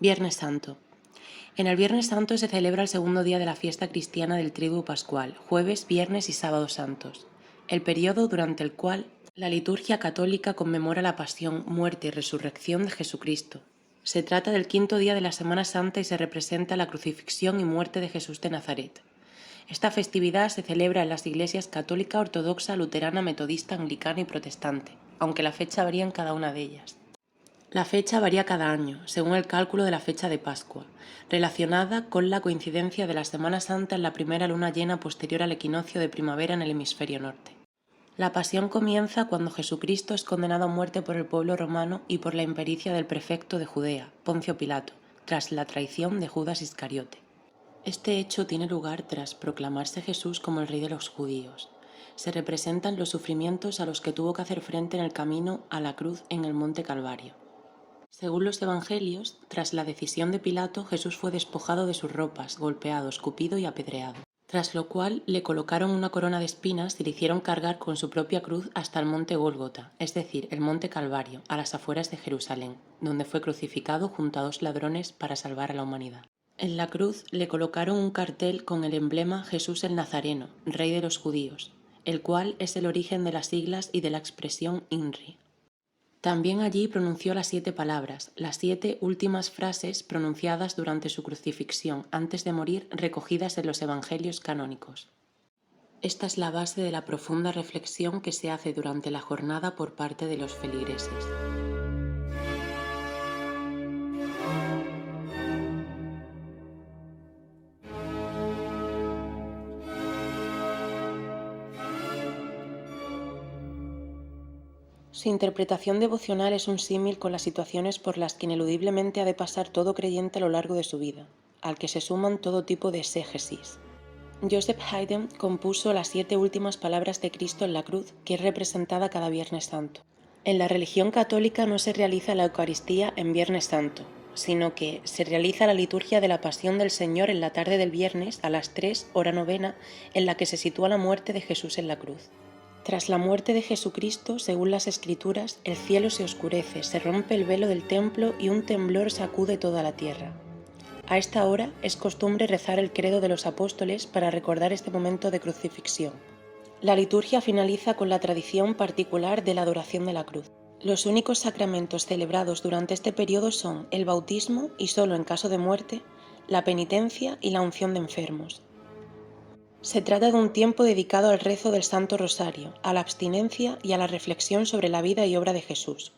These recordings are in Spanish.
Viernes Santo. En el Viernes Santo se celebra el segundo día de la fiesta cristiana del Triduo Pascual, jueves, viernes y sábado santos, el periodo durante el cual la liturgia católica conmemora la pasión, muerte y resurrección de Jesucristo. Se trata del quinto día de la Semana Santa y se representa la crucifixión y muerte de Jesús de Nazaret. Esta festividad se celebra en las iglesias católica, ortodoxa, luterana, metodista, anglicana y protestante, aunque la fecha varía en cada una de ellas. La fecha varía cada año, según el cálculo de la fecha de Pascua, relacionada con la coincidencia de la Semana Santa en la primera luna llena posterior al equinoccio de primavera en el hemisferio norte. La pasión comienza cuando Jesucristo es condenado a muerte por el pueblo romano y por la impericia del prefecto de Judea, Poncio Pilato, tras la traición de Judas Iscariote. Este hecho tiene lugar tras proclamarse Jesús como el rey de los judíos. Se representan los sufrimientos a los que tuvo que hacer frente en el camino a la cruz en el monte Calvario. Según los evangelios, tras la decisión de Pilato, Jesús fue despojado de sus ropas, golpeado, escupido y apedreado, tras lo cual le colocaron una corona de espinas y le hicieron cargar con su propia cruz hasta el monte Gólgota, es decir, el monte Calvario, a las afueras de Jerusalén, donde fue crucificado junto a dos ladrones para salvar a la humanidad. En la cruz le colocaron un cartel con el emblema Jesús el Nazareno, rey de los judíos, el cual es el origen de las siglas y de la expresión INRI. También allí pronunció las 7 palabras, las 7 últimas frases pronunciadas durante su crucifixión antes de morir, recogidas en los evangelios canónicos. Esta es la base de la profunda reflexión que se hace durante la jornada por parte de los feligreses. Su interpretación devocional es un símil con las situaciones por las que ineludiblemente ha de pasar todo creyente a lo largo de su vida, al que se suman todo tipo de exégesis. Joseph Haydn compuso las 7 últimas palabras de Cristo en la cruz, que es representada cada Viernes Santo. En la religión católica no se realiza la Eucaristía en Viernes Santo, sino que se realiza la liturgia de la Pasión del Señor en la tarde del viernes a las 3, hora novena, en la que se sitúa la muerte de Jesús en la cruz. Tras la muerte de Jesucristo, según las Escrituras, el cielo se oscurece, se rompe el velo del templo y un temblor sacude toda la tierra. A esta hora es costumbre rezar el credo de los apóstoles para recordar este momento de crucifixión. La liturgia finaliza con la tradición particular de la adoración de la cruz. Los únicos sacramentos celebrados durante este periodo son el bautismo y, solo en caso de muerte, la penitencia y la unción de enfermos. Se trata de un tiempo dedicado al rezo del Santo Rosario, a la abstinencia y a la reflexión sobre la vida y obra de Jesús.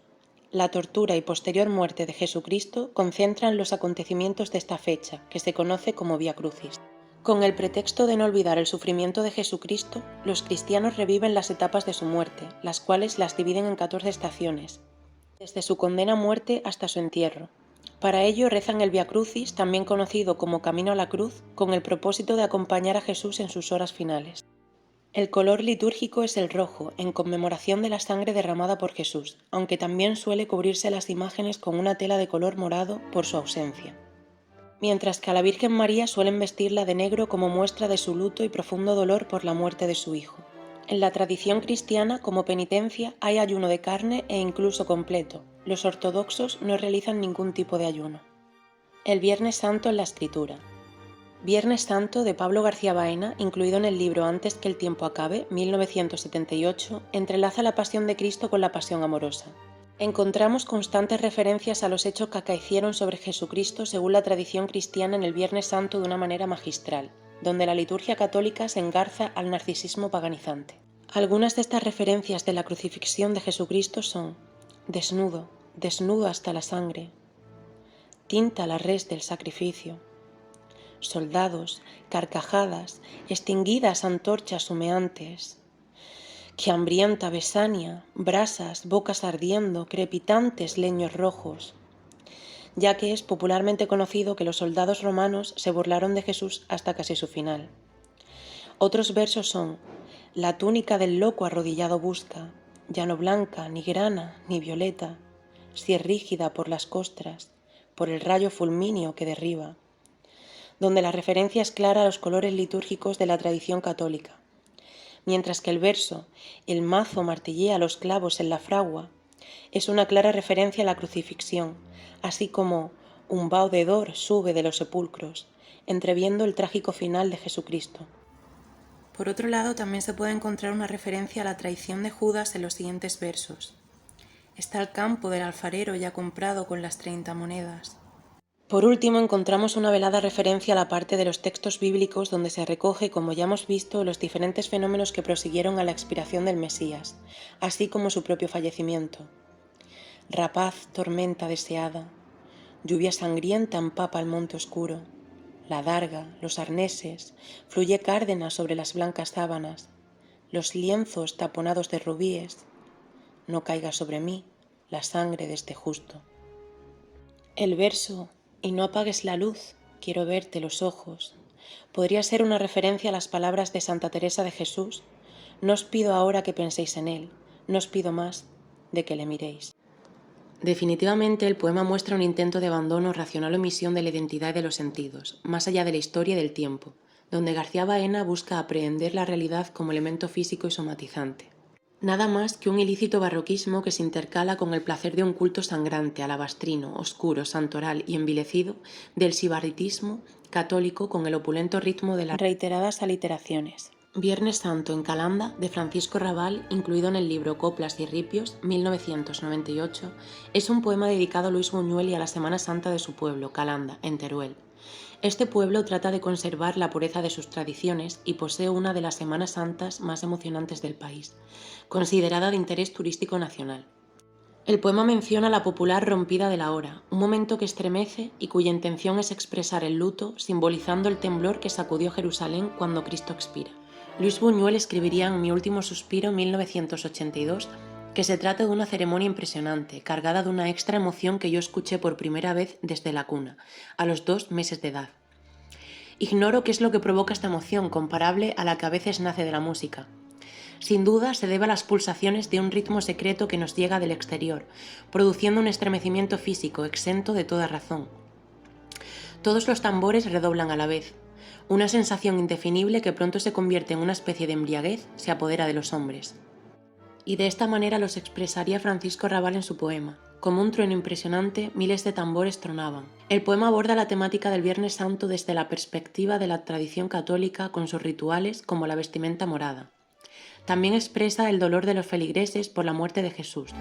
La tortura y posterior muerte de Jesucristo concentran los acontecimientos de esta fecha, que se conoce como Vía Crucis. Con el pretexto de no olvidar el sufrimiento de Jesucristo, los cristianos reviven las etapas de su muerte, las cuales las dividen en 14 estaciones, desde su condena a muerte hasta su entierro. Para ello rezan el Vía Crucis, también conocido como Camino a la Cruz, con el propósito de acompañar a Jesús en sus horas finales. El color litúrgico es el rojo, en conmemoración de la sangre derramada por Jesús, aunque también suele cubrirse las imágenes con una tela de color morado por su ausencia. Mientras que a la Virgen María suelen vestirla de negro como muestra de su luto y profundo dolor por la muerte de su hijo. En la tradición cristiana, como penitencia, hay ayuno de carne e incluso completo. Los ortodoxos no realizan ningún tipo de ayuno. El Viernes Santo en la Escritura. Viernes Santo de Pablo García Baena, incluido en el libro Antes que el tiempo acabe, 1978, entrelaza la pasión de Cristo con la pasión amorosa. Encontramos constantes referencias a los hechos que acaecieron sobre Jesucristo según la tradición cristiana en el Viernes Santo de una manera magistral, donde la liturgia católica se engarza al narcisismo paganizante. Algunas de estas referencias de la crucifixión de Jesucristo son: desnudo, desnudo hasta la sangre; tinta la res del sacrificio; soldados, carcajadas, extinguidas antorchas humeantes; que hambrienta Besania, brasas, bocas ardiendo, crepitantes leños rojos, ya que es popularmente conocido que los soldados romanos se burlaron de Jesús hasta casi su final. Otros versos son: la túnica del loco arrodillado busca, ya no blanca, ni grana, ni violeta, si es rígida por las costras, por el rayo fulmíneo que derriba, donde la referencia es clara a los colores litúrgicos de la tradición católica, mientras que el verso «el mazo martillea los clavos en la fragua» es una clara referencia a la crucifixión, así como Un vaho de hedor sube de los sepulcros, entreviendo el trágico final de Jesucristo. Por otro lado, también se puede encontrar una referencia a la traición de Judas en los siguientes versos. Está el campo del alfarero ya comprado con las 30 monedas. Por último, encontramos una velada referencia a la parte de los textos bíblicos donde se recoge, como ya hemos visto, los diferentes fenómenos que prosiguieron a la expiración del Mesías, así como su propio fallecimiento. Rapaz, tormenta deseada, lluvia sangrienta empapa el monte oscuro, la adarga, los arneses, fluye cárdena sobre las blancas sábanas, los lienzos taponados de rubíes, no caiga sobre mí la sangre de este justo. El verso «Y no apagues la luz, quiero verte los ojos» podría ser una referencia a las palabras de Santa Teresa de Jesús: «No os pido ahora que penséis en él, no os pido más de que le miréis». Definitivamente, el poema muestra un intento de abandono racional o omisión de la identidad y de los sentidos, más allá de la historia y del tiempo, donde García Baena busca aprehender la realidad como elemento físico y somatizante. Nada más que un ilícito barroquismo que se intercala con el placer de un culto sangrante, alabastrino, oscuro, santoral y envilecido del sibaritismo católico con el opulento ritmo de las reiteradas aliteraciones. Viernes Santo en Calanda, de Francisco Rabal, incluido en el libro Coplas y Ripios, 1998, es un poema dedicado a Luis Buñuel y a la Semana Santa de su pueblo, Calanda, en Teruel. Este pueblo trata de conservar la pureza de sus tradiciones y posee una de las Semanas Santas más emocionantes del país, considerada de interés turístico nacional. El poema menciona la popular rompida de la hora, un momento que estremece y cuya intención es expresar el luto, simbolizando el temblor que sacudió Jerusalén cuando Cristo expira. Luis Buñuel escribiría en Mi último suspiro, 1982, que se trata de una ceremonia impresionante, cargada de una extra emoción que yo escuché por primera vez desde la cuna, a los 2 meses de edad. Ignoro qué es lo que provoca esta emoción, comparable a la que a veces nace de la música. Sin duda se debe a las pulsaciones de un ritmo secreto que nos llega del exterior, produciendo un estremecimiento físico exento de toda razón. Todos los tambores redoblan a la vez. Una sensación indefinible que pronto se convierte en una especie de embriaguez se apodera de los hombres. Y de esta manera los expresaría Francisco Rabal en su poema. Como un trueno impresionante, miles de tambores tronaban. El poema aborda la temática del Viernes Santo desde la perspectiva de la tradición católica con sus rituales como la vestimenta morada. También expresa el dolor de los feligreses por la muerte de Jesús.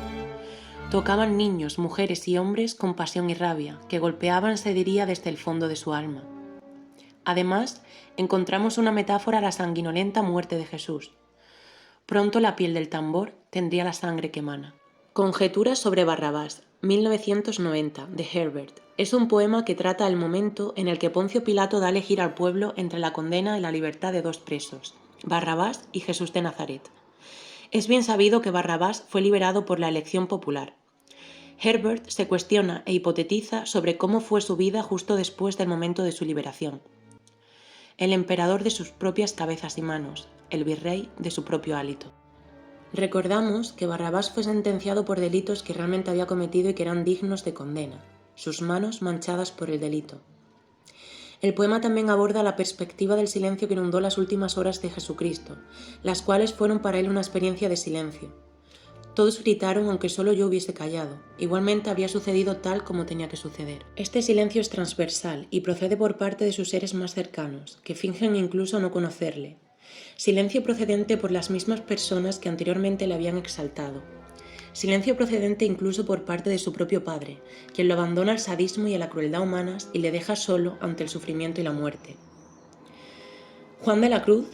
Tocaban niños, mujeres y hombres con pasión y rabia, que golpeaban, se diría, desde el fondo de su alma. Además, encontramos una metáfora a la sanguinolenta muerte de Jesús. Pronto la piel del tambor tendría la sangre que emana. Conjeturas sobre Barrabás, 1990, de Herbert. Es un poema que trata el momento en el que Poncio Pilato da a elegir al pueblo entre la condena y la libertad de 2 presos, Barrabás y Jesús de Nazaret. Es bien sabido que Barrabás fue liberado por la elección popular. Herbert se cuestiona e hipotetiza sobre cómo fue su vida justo después del momento de su liberación. El emperador de sus propias cabezas y manos, el virrey de su propio hálito. Recordamos que Barrabás fue sentenciado por delitos que realmente había cometido y que eran dignos de condena, sus manos manchadas por el delito. El poema también aborda la perspectiva del silencio que inundó las últimas horas de Jesucristo, las cuales fueron para él una experiencia de silencio. Todos gritaron aunque solo yo hubiese callado. Igualmente había sucedido tal como tenía que suceder. Este silencio es transversal y procede por parte de sus seres más cercanos, que fingen incluso no conocerle. Silencio procedente por las mismas personas que anteriormente le habían exaltado. Silencio procedente incluso por parte de su propio padre, quien lo abandona al sadismo y a la crueldad humanas y le deja solo ante el sufrimiento y la muerte. Juan de la Cruz,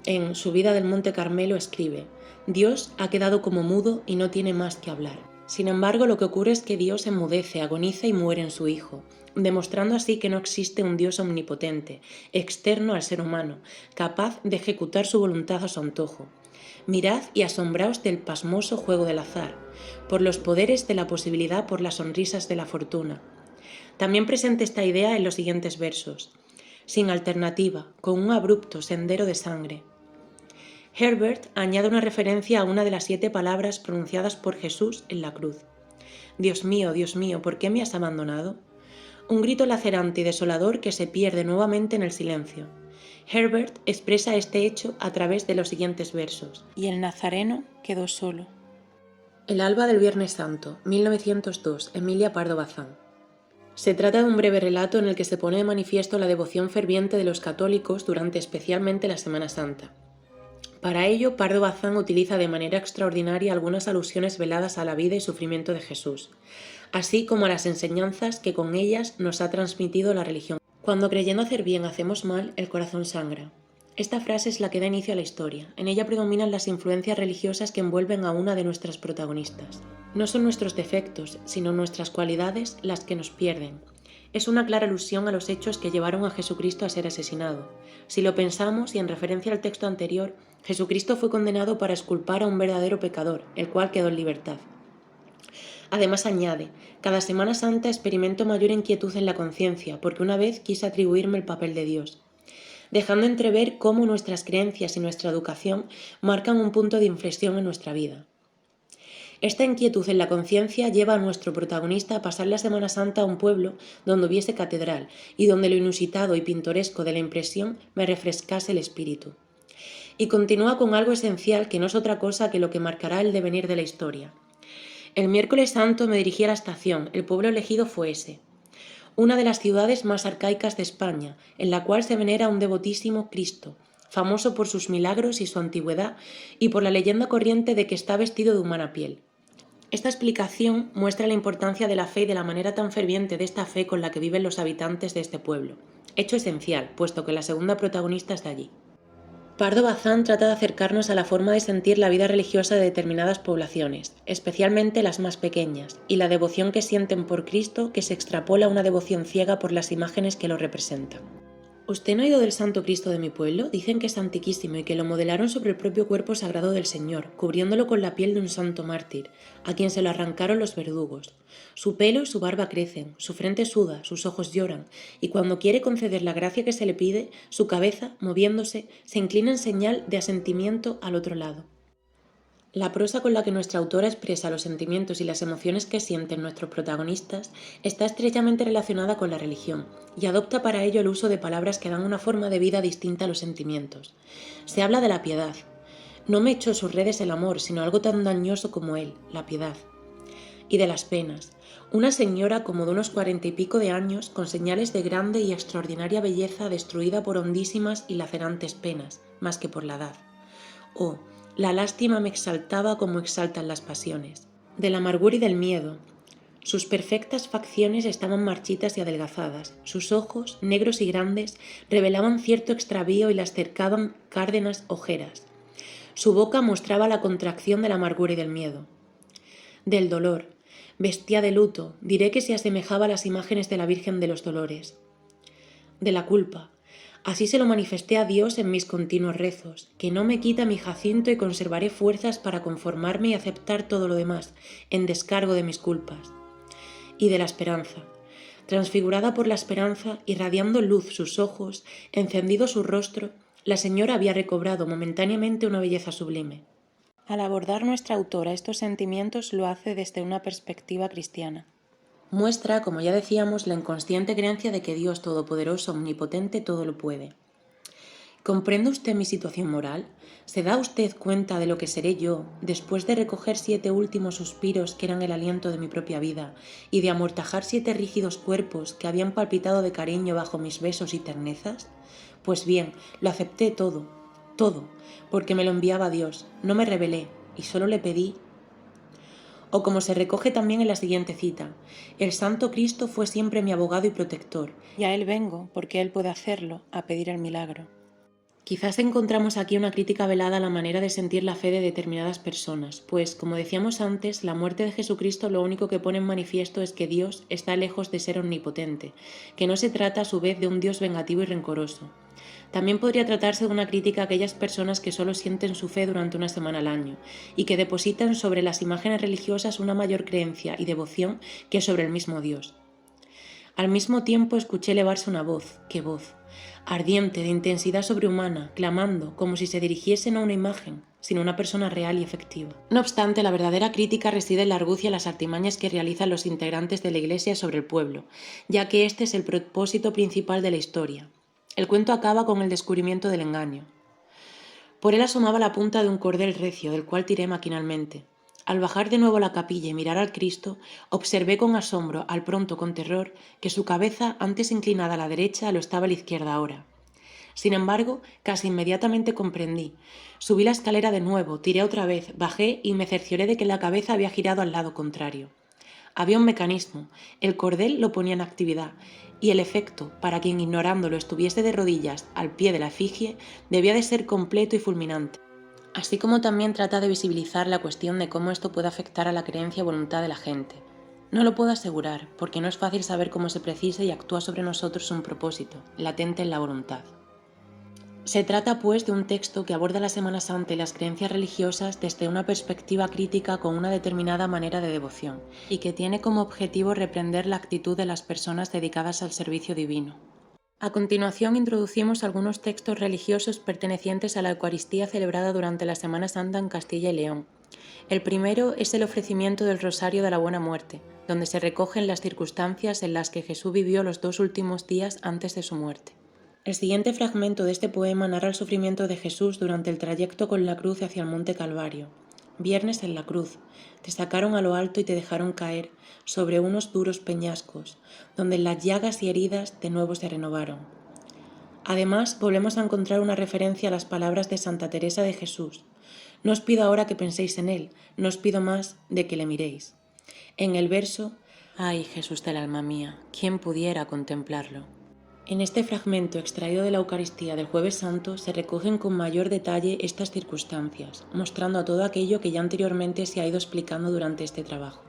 en Su vida del Monte Carmelo, escribe: Dios ha quedado como mudo y no tiene más que hablar. Sin embargo, lo que ocurre es que Dios enmudece, agoniza y muere en su Hijo, demostrando así que no existe un Dios omnipotente, externo al ser humano, capaz de ejecutar su voluntad a su antojo. Mirad y asombraos del pasmoso juego del azar, por los poderes de la posibilidad, por las sonrisas de la fortuna. También presenta esta idea en los siguientes versos: sin alternativa, con un abrupto sendero de sangre. Herbert añade una referencia a una de las 7 palabras pronunciadas por Jesús en la cruz. Dios mío, ¿por qué me has abandonado? Un grito lacerante y desolador que se pierde nuevamente en el silencio. Herbert expresa este hecho a través de los siguientes versos. Y el nazareno quedó solo. El alba del Viernes Santo, 1902, Emilia Pardo Bazán. Se trata de un breve relato en el que se pone de manifiesto la devoción ferviente de los católicos durante especialmente la Semana Santa. Para ello, Pardo Bazán utiliza de manera extraordinaria algunas alusiones veladas a la vida y sufrimiento de Jesús, así como a las enseñanzas que con ellas nos ha transmitido la religión. Cuando creyendo hacer bien hacemos mal, el corazón sangra. Esta frase es la que da inicio a la historia. En ella predominan las influencias religiosas que envuelven a una de nuestras protagonistas. No son nuestros defectos, sino nuestras cualidades las que nos pierden. Es una clara alusión a los hechos que llevaron a Jesucristo a ser asesinado. Si lo pensamos, y en referencia al texto anterior, Jesucristo fue condenado para exculpar a un verdadero pecador, el cual quedó en libertad. Además añade, cada Semana Santa experimento mayor inquietud en la conciencia, porque una vez quise atribuirme el papel de Dios, dejando entrever cómo nuestras creencias y nuestra educación marcan un punto de inflexión en nuestra vida. Esta inquietud en la conciencia lleva a nuestro protagonista a pasar la Semana Santa a un pueblo donde hubiese catedral y donde lo inusitado y pintoresco de la impresión me refrescase el espíritu. Y continúa con algo esencial que no es otra cosa que lo que marcará el devenir de la historia. El miércoles santo me dirigí a la estación, el pueblo elegido fue ese, una de las ciudades más arcaicas de España, en la cual se venera a un devotísimo Cristo, famoso por sus milagros y su antigüedad y por la leyenda corriente de que está vestido de humana piel. Esta explicación muestra la importancia de la fe y de la manera tan ferviente de esta fe con la que viven los habitantes de este pueblo, hecho esencial, puesto que la segunda protagonista es de allí. Pardo Bazán trata de acercarnos a la forma de sentir la vida religiosa de determinadas poblaciones, especialmente las más pequeñas, y la devoción que sienten por Cristo que se extrapola a una devoción ciega por las imágenes que lo representan. ¿Usted no ha oído del Santo Cristo de mi pueblo? Dicen que es antiquísimo y que lo modelaron sobre el propio cuerpo sagrado del Señor, cubriéndolo con la piel de un santo mártir, a quien se lo arrancaron los verdugos. Su pelo y su barba crecen, su frente suda, sus ojos lloran, y cuando quiere conceder la gracia que se le pide, su cabeza, moviéndose, se inclina en señal de asentimiento al otro lado. La prosa con la que nuestra autora expresa los sentimientos y las emociones que sienten nuestros protagonistas está estrechamente relacionada con la religión y adopta para ello el uso de palabras que dan una forma de vida distinta a los sentimientos. Se habla de la piedad. No me echó sus redes el amor, sino algo tan dañoso como él, la piedad. Y de las penas. Una señora como de unos 40 y pico de años, con señales de grande y extraordinaria belleza destruida por hondísimas y lacerantes penas, más que por la edad. Oh, la lástima me exaltaba como exaltan las pasiones. De la amargura y del miedo. Sus perfectas facciones estaban marchitas y adelgazadas. Sus ojos, negros y grandes, revelaban cierto extravío y las cercaban cárdenas ojeras. Su boca mostraba la contracción de la amargura y del miedo. Del dolor. Vestía de luto, diré que se asemejaba a las imágenes de la Virgen de los Dolores. De la culpa. Así se lo manifesté a Dios en mis continuos rezos, que no me quita mi Jacinto y conservaré fuerzas para conformarme y aceptar todo lo demás, en descargo de mis culpas. Y de la esperanza. Transfigurada por la esperanza, irradiando luz sus ojos, encendido su rostro, la señora había recobrado momentáneamente una belleza sublime. Al abordar nuestra autora estos sentimientos lo hace desde una perspectiva cristiana. Muestra, como ya decíamos, la inconsciente creencia de que Dios Todopoderoso, Omnipotente, todo lo puede. ¿Comprende usted mi situación moral? ¿Se da usted cuenta de lo que seré yo después de recoger 7 últimos suspiros que eran el aliento de mi propia vida y de amortajar 7 rígidos cuerpos que habían palpitado de cariño bajo mis besos y ternezas? Pues bien, lo acepté todo, porque me lo enviaba Dios, no me rebelé y solo le pedí. O como se recoge también en la siguiente cita, el Santo Cristo fue siempre mi abogado y protector, y a Él vengo, porque Él puede hacerlo, a pedir el milagro. Quizás encontramos aquí una crítica velada a la manera de sentir la fe de determinadas personas, pues, como decíamos antes, la muerte de Jesucristo lo único que pone en manifiesto es que Dios está lejos de ser omnipotente, que no se trata a su vez de un Dios vengativo y rencoroso. También podría tratarse de una crítica a aquellas personas que solo sienten su fe durante una semana al año y que depositan sobre las imágenes religiosas una mayor creencia y devoción que sobre el mismo Dios. Al mismo tiempo escuché elevarse una voz, ¡qué voz!, ardiente, de intensidad sobrehumana, clamando, como si se dirigiese no a una imagen, sino a una persona real y efectiva. No obstante, la verdadera crítica reside en la argucia y las artimañas que realizan los integrantes de la Iglesia sobre el pueblo, ya que este es el propósito principal de la historia. El cuento acaba con el descubrimiento del engaño. Por él asomaba la punta de un cordel recio, del cual tiré maquinalmente. Al bajar de nuevo a la capilla y mirar al Cristo, observé con asombro, al pronto con terror, que su cabeza, antes inclinada a la derecha, lo estaba a la izquierda ahora. Sin embargo, casi inmediatamente comprendí. Subí la escalera de nuevo, tiré otra vez, bajé y me cercioré de que la cabeza había girado al lado contrario. Había un mecanismo, el cordel lo ponía en actividad, y el efecto, para quien ignorándolo estuviese de rodillas al pie de la efigie, debía de ser completo y fulminante. Así como también trata de visibilizar la cuestión de cómo esto puede afectar a la creencia y voluntad de la gente. No lo puedo asegurar, porque no es fácil saber cómo se precisa y actúa sobre nosotros un propósito, latente en la voluntad. Se trata, pues, de un texto que aborda la Semana Santa y las creencias religiosas desde una perspectiva crítica con una determinada manera de devoción, y que tiene como objetivo reprender la actitud de las personas dedicadas al servicio divino. A continuación introducimos algunos textos religiosos pertenecientes a la Eucaristía celebrada durante la Semana Santa en Castilla y León. El primero es el ofrecimiento del Rosario de la Buena Muerte, donde se recogen las circunstancias en las que Jesús vivió los 2 últimos días antes de su muerte. El siguiente fragmento de este poema narra el sufrimiento de Jesús durante el trayecto con la cruz hacia el monte Calvario. Viernes en la cruz, te sacaron a lo alto y te dejaron caer sobre unos duros peñascos, donde las llagas y heridas de nuevo se renovaron. Además, volvemos a encontrar una referencia a las palabras de Santa Teresa de Jesús. No os pido ahora que penséis en él, no os pido más de que le miréis. En el verso, ay Jesús del alma mía, ¿quién pudiera contemplarlo? En este fragmento extraído de la Eucaristía del Jueves Santo se recogen con mayor detalle estas circunstancias, mostrando todo aquello que ya anteriormente se ha ido explicando durante este trabajo.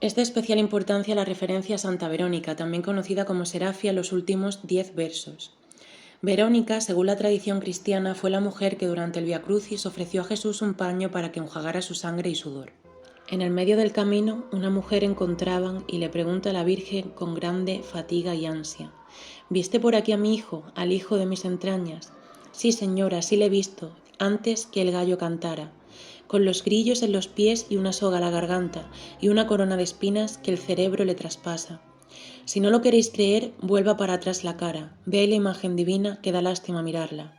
Es de especial importancia la referencia a Santa Verónica, también conocida como Serafia, en los últimos 10 versos. Verónica, según la tradición cristiana, fue la mujer que durante el Via Crucis ofreció a Jesús un paño para que enjugara su sangre y sudor. En el medio del camino, una mujer encontraban y le pregunta a la Virgen con grande fatiga y ansia: ¿Viste por aquí a mi hijo, al hijo de mis entrañas? Sí, señora, sí le he visto, antes que el gallo cantara, con los grillos en los pies y una soga a la garganta, y una corona de espinas que el cerebro le traspasa. Si no lo queréis creer, vuelva para atrás la cara, vea la imagen divina que da lástima mirarla.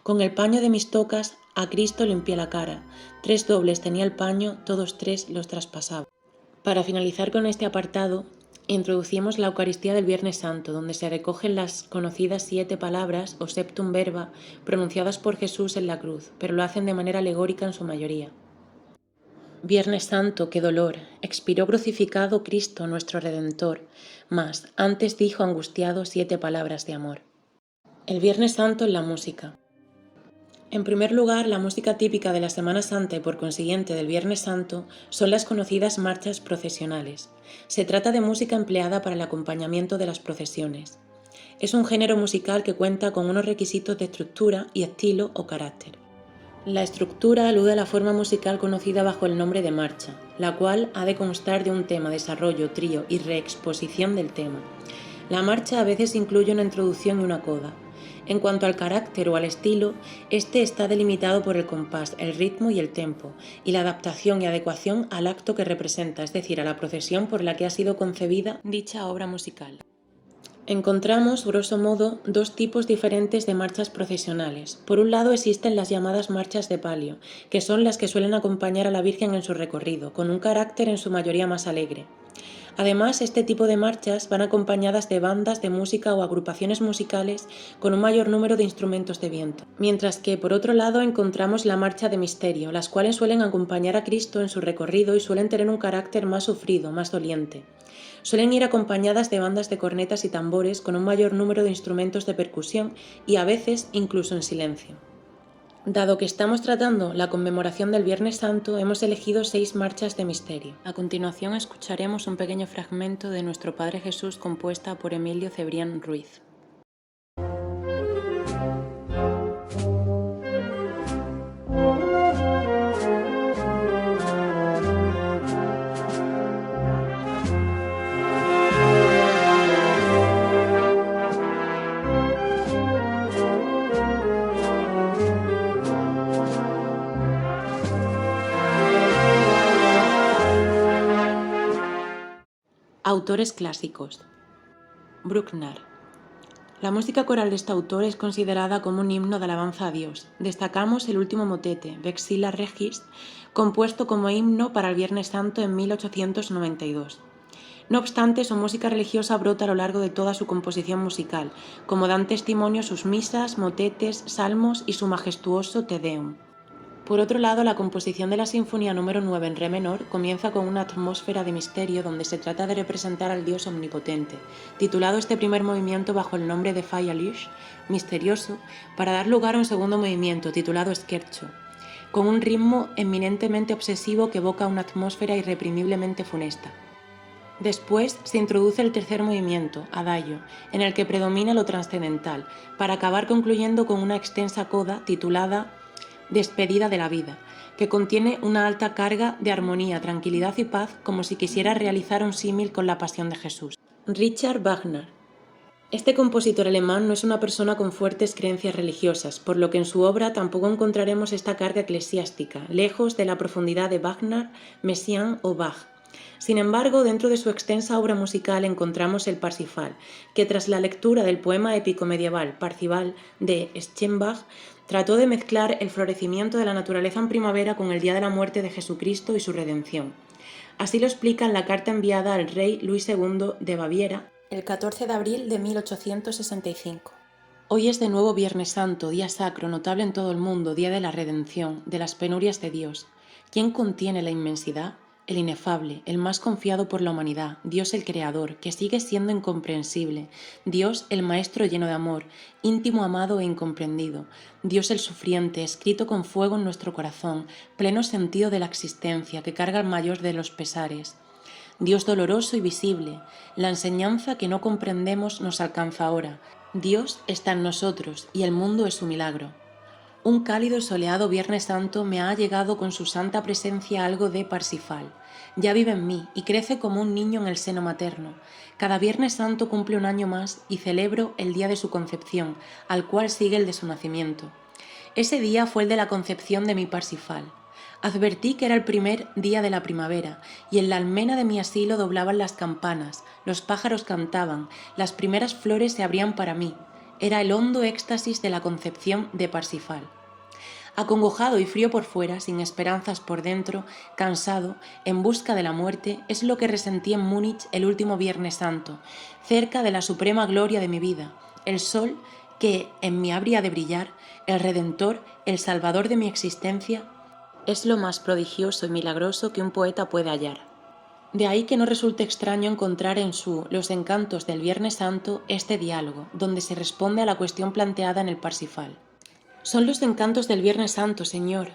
Con el paño de mis tocas a Cristo limpié la cara, 3 dobles tenía el paño, todos 3 los traspasaba. Para finalizar con este apartado, introducimos la Eucaristía del Viernes Santo, donde se recogen las conocidas 7 palabras o septum verba pronunciadas por Jesús en la cruz, pero lo hacen de manera alegórica en su mayoría. Viernes Santo, qué dolor, expiró crucificado Cristo nuestro Redentor, mas antes dijo angustiado 7 palabras de amor. El Viernes Santo en la música. En primer lugar, la música típica de la Semana Santa y por consiguiente del Viernes Santo son las conocidas marchas procesionales. Se trata de música empleada para el acompañamiento de las procesiones. Es un género musical que cuenta con unos requisitos de estructura y estilo o carácter. La estructura alude a la forma musical conocida bajo el nombre de marcha, la cual ha de constar de un tema, desarrollo, trío y reexposición del tema. La marcha a veces incluye una introducción y una coda. En cuanto al carácter o al estilo, este está delimitado por el compás, el ritmo y el tempo, y la adaptación y adecuación al acto que representa, es decir, a la procesión por la que ha sido concebida dicha obra musical. Encontramos, grosso modo, 2 tipos diferentes de marchas procesionales. Por un lado existen las llamadas marchas de palio, que son las que suelen acompañar a la Virgen en su recorrido, con un carácter en su mayoría más alegre. Además, este tipo de marchas van acompañadas de bandas de música o agrupaciones musicales con un mayor número de instrumentos de viento. Mientras que, por otro lado, encontramos la marcha de misterio, las cuales suelen acompañar a Cristo en su recorrido y suelen tener un carácter más sufrido, más doliente. Suelen ir acompañadas de bandas de cornetas y tambores con un mayor número de instrumentos de percusión y a veces incluso en silencio. Dado que estamos tratando la conmemoración del Viernes Santo, hemos elegido 6 marchas de misterio. A continuación escucharemos un pequeño fragmento de Nuestro Padre Jesús compuesta por Emilio Cebrián Ruiz. Autores clásicos. Bruckner. La música coral de este autor es considerada como un himno de alabanza a Dios. Destacamos el último motete, Vexilla Regis, compuesto como himno para el Viernes Santo en 1892. No obstante, su música religiosa brota a lo largo de toda su composición musical, como dan testimonio sus misas, motetes, salmos y su majestuoso Te Deum. Por otro lado, la composición de la Sinfonía número 9 en re menor comienza con una atmósfera de misterio donde se trata de representar al Dios omnipotente, titulado este primer movimiento bajo el nombre de Feierlich, misterioso, para dar lugar a un segundo movimiento, titulado Scherzo, con un ritmo eminentemente obsesivo que evoca una atmósfera irreprimiblemente funesta. Después se introduce el tercer movimiento, Adagio, en el que predomina lo trascendental, para acabar concluyendo con una extensa coda titulada Despedida de la vida, que contiene una alta carga de armonía, tranquilidad y paz, como si quisiera realizar un símil con la pasión de Jesús. Richard Wagner. Este compositor alemán no es una persona con fuertes creencias religiosas, por lo que en su obra tampoco encontraremos esta carga eclesiástica, lejos de la profundidad de Wagner, Messiaen o Bach. Sin embargo, dentro de su extensa obra musical encontramos el Parsifal, que tras la lectura del poema épico medieval Parzival de Schönbach, trató de mezclar el florecimiento de la naturaleza en primavera con el día de la muerte de Jesucristo y su redención. Así lo explica en la carta enviada al rey Luis II de Baviera el 14 de abril de 1865. Hoy es de nuevo Viernes Santo, día sacro, notable en todo el mundo, día de la redención, de las penurias de Dios. ¿Quién contiene la inmensidad? El inefable, el más confiado por la humanidad, Dios el Creador, que sigue siendo incomprensible, Dios el Maestro lleno de amor, íntimo amado e incomprendido, Dios el sufriente, escrito con fuego en nuestro corazón, pleno sentido de la existencia, que carga el mayor de los pesares. Dios doloroso y visible, la enseñanza que no comprendemos nos alcanza ahora. Dios está en nosotros y el mundo es su milagro. Un cálido y soleado Viernes Santo me ha llegado con su santa presencia algo de Parsifal. Ya vive en mí y crece como un niño en el seno materno. Cada Viernes Santo cumple un año más y celebro el día de su concepción, al cual sigue el de su nacimiento. Ese día fue el de la concepción de mi Parsifal. Advertí que era el primer día de la primavera, y en la almena de mi asilo doblaban las campanas, los pájaros cantaban, las primeras flores se abrían para mí. Era el hondo éxtasis de la concepción de Parsifal. Acongojado y frío por fuera, sin esperanzas por dentro, cansado, en busca de la muerte, es lo que resentí en Múnich el último Viernes Santo, cerca de la suprema gloria de mi vida, el sol que en mí habría de brillar, el Redentor, el Salvador de mi existencia, es lo más prodigioso y milagroso que un poeta puede hallar. De ahí que no resulte extraño encontrar en su Los encantos del Viernes Santo este diálogo, donde se responde a la cuestión planteada en el Parsifal. Son los encantos del Viernes Santo, Señor.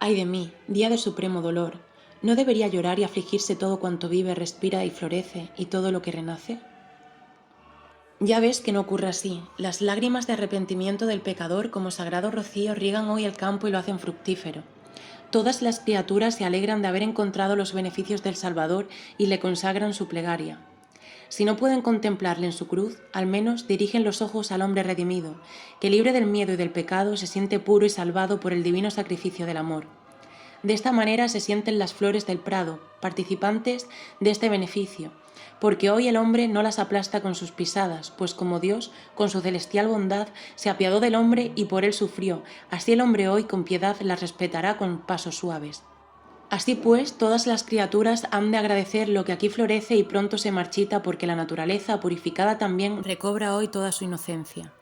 Ay de mí, día de supremo dolor. ¿No debería llorar y afligirse todo cuanto vive, respira y florece, y todo lo que renace? Ya ves que no ocurre así. Las lágrimas de arrepentimiento del pecador como sagrado rocío riegan hoy el campo y lo hacen fructífero. Todas las criaturas se alegran de haber encontrado los beneficios del Salvador y le consagran su plegaria. Si no pueden contemplarle en su cruz, al menos dirigen los ojos al hombre redimido, que libre del miedo y del pecado se siente puro y salvado por el divino sacrificio del amor. De esta manera se sienten las flores del prado, participantes de este beneficio, porque hoy el hombre no las aplasta con sus pisadas, pues como Dios, con su celestial bondad, se apiadó del hombre y por él sufrió, así el hombre hoy con piedad las respetará con pasos suaves. Así pues, todas las criaturas han de agradecer lo que aquí florece y pronto se marchita porque la naturaleza, purificada también, recobra hoy toda su inocencia.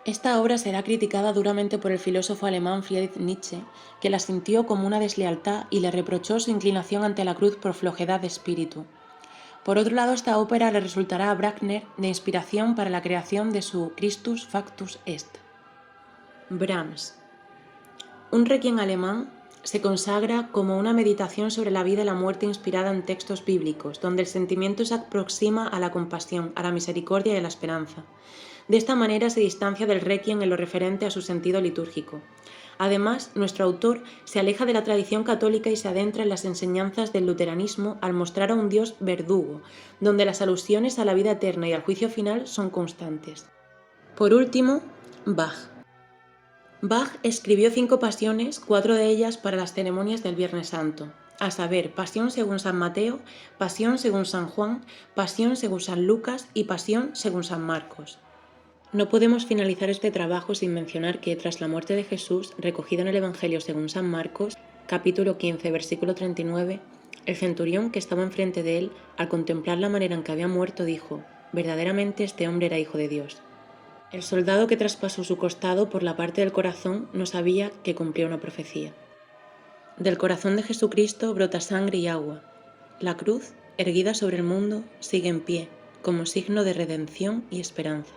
Esta obra será criticada duramente por el filósofo alemán Friedrich Nietzsche, que la sintió como una deslealtad y le reprochó su inclinación ante la cruz por flojedad de espíritu. Por otro lado, esta ópera le resultará a Wagner de inspiración para la creación de su Christus Factus Est. Brahms. Un requiem alemán se consagra como una meditación sobre la vida y la muerte inspirada en textos bíblicos, donde el sentimiento se aproxima a la compasión, a la misericordia y a la esperanza. De esta manera se distancia del requiem en lo referente a su sentido litúrgico. Además, nuestro autor se aleja de la tradición católica y se adentra en las enseñanzas del luteranismo al mostrar a un Dios verdugo, donde las alusiones a la vida eterna y al juicio final son constantes. Por último, Bach. Bach escribió 5 pasiones, 4 de ellas para las ceremonias del Viernes Santo, a saber, Pasión según San Mateo, Pasión según San Juan, Pasión según San Lucas y Pasión según San Marcos. No podemos finalizar este trabajo sin mencionar que, tras la muerte de Jesús, recogida en el Evangelio según San Marcos, capítulo 15, versículo 39, el centurión que estaba enfrente de él, al contemplar la manera en que había muerto, dijo: «Verdaderamente este hombre era hijo de Dios». El soldado que traspasó su costado por la parte del corazón no sabía que cumplía una profecía. Del corazón de Jesucristo brota sangre y agua. La cruz, erguida sobre el mundo, sigue en pie, como signo de redención y esperanza.